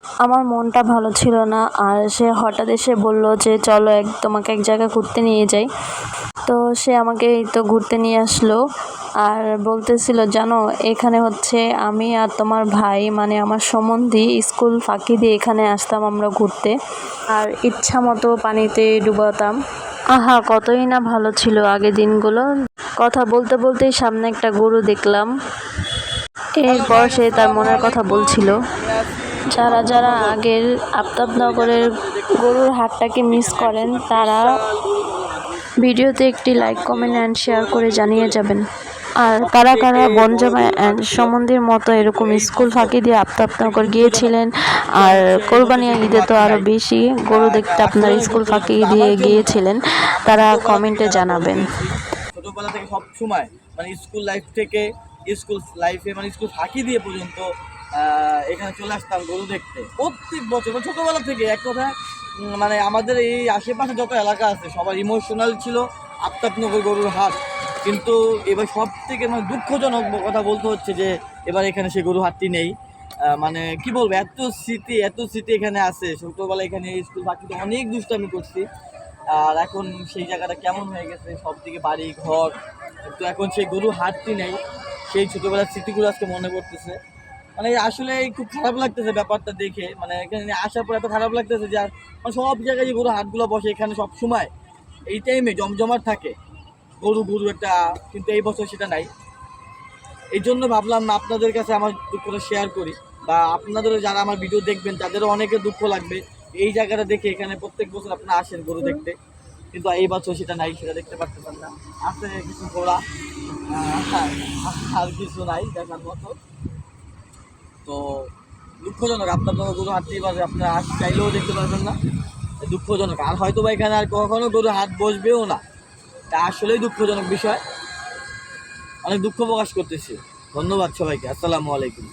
আমার মনটা ভালো ছিল না, আর সে হঠাৎ এসে বলল যে চলো তোমাকে এক জায়গায় ঘুরতে নিয়ে যাই। তো সে আমাকে এই তো ঘুরতে নিয়ে আসলো, আর বলতেছিল জানো এখানে হচ্ছে আমি আর তোমার ভাই মানে আমার সম্বন্ধী স্কুল ফাঁকি দিয়ে এখানে আসতাম আমরা ঘুরতে, আর ইচ্ছা মতো পানিতে ডুবাতাম। আহা, কতই না ভালো ছিল আগে দিনগুলো। কথা বলতে বলতেই সামনে একটা গরু দেখলাম। হ্যালো এরপর গাইস, সে তার আসসালামু মনের কথা আলাইকুম। বলছিল। আমি আছি যারা যারা আফতাবনগর। আগের ওই আফতাবনগরের জায়গাটা যদি দেখতে গরুর পাচ্ছেন, হাটটাকে মিস এখানে করেন একসময় তারা বিশাল গরু গরুর হাট বসতো, ভিডিওতে একটি যা লাইক, আমাদের কমেন্ট অ্যান্ড অত্র শেয়ার করে এলাকার জানিয়ে ভিতরে যাবেন। আর সব কারা কারা থেকে বড় বনজমা গরুর অ্যান্ড হাট ছিল। সম্বন্ধীর মতো কিন্তু এরকম এই স্কুল বছর ফাঁকি দিয়ে সবথেকে আফতাবনগর দুঃখজনক গিয়েছিলেন, বিষয় আর হচ্ছে এই বছর কোরবানিয়া সেই গরুর ঈদে তো হাটটি আরও নাই। বেশি গরু এটা দেখতে আপনারা আসলেই স্কুল দুঃখজনক, ফাঁকি শুধু দিয়ে আমার জন্য না, গিয়েছিলেন মানে আমার তারা ছোটবেলা থেকে কমেন্টে যারা বড় জানাবেন। হয়েছি, ছোটবেলা থেকে সব সময় মানে স্কুল লাইফ থেকে স্কুল লাইফে মানে স্কুল ফাঁকি দিয়ে পর্যন্ত এখানে চলে আসতাম গরু দেখতে প্রত্যেক বছর, মানে ছোটোবেলা থেকে। এক কথা মানে আমাদের এই আশেপাশে যত এলাকা আছে সবার ইমোশনাল ছিল আফতাবনগর গরুর হাট। কিন্তু এবার সব থেকে মানে দুঃখজনক কথা বলতে হচ্ছে যে এবার এখানে সেই গরু হাটটি নেই। মানে কি বলবো, এত স্মৃতি এখানে আছে। ছোটোবেলা এখানে স্কুল ফাঁকিতে অনেক দুষ্টামি করছি, আর এখন সেই জায়গাটা কেমন হয়ে গেছে, সব দিকে বাড়ি ঘর। তো এখন সেই গরু হাটটি নেই, সেই ছোটোবেলার স্মৃতিগুলো আজকে মনে পড়তেছে। মানে আসলে খুব খারাপ লাগতেছে ব্যাপারটা দেখে, মানে এখানে আসার পর এত খারাপ লাগতেছে যে মানে সব জায়গায় যে গরু হাটগুলো বসে এখানে সব সময় এই টাইমে জমজমাট থাকে গরু গরু একটা, কিন্তু এই বছর সেটা নাই। এই জন্য ভাবলাম আপনাদের কাছে আমার দুঃখটা শেয়ার করি, বা আপনাদেরও যারা আমার ভিডিও দেখবেন তাদেরও অনেকের দুঃখ লাগবে এই জায়গাটা দেখে। এখানে প্রত্যেক বছর আপনারা আসেন গরু দেখতে, কিন্তু এই বছর সেটা নাই, সেটা দেখতে পারতেছেন না। আছে কিছু ঘোড়া, আর কিছু নাই দেখার মতো। তো দুঃখজনক, আপনার তো গরু হাঁটতেই পারবে, আপনারা চাইলেও দেখতে পারবেন না, দুঃখজনক। আর হয়তো বা এখানে আর কখনো গরু হাট বসবেও না, তা আসলেই দুঃখজনক বিষয়। অনেক দুঃখ প্রকাশ করতেছি। ধন্যবাদ সবাইকে, আসসালামু আলাইকুম।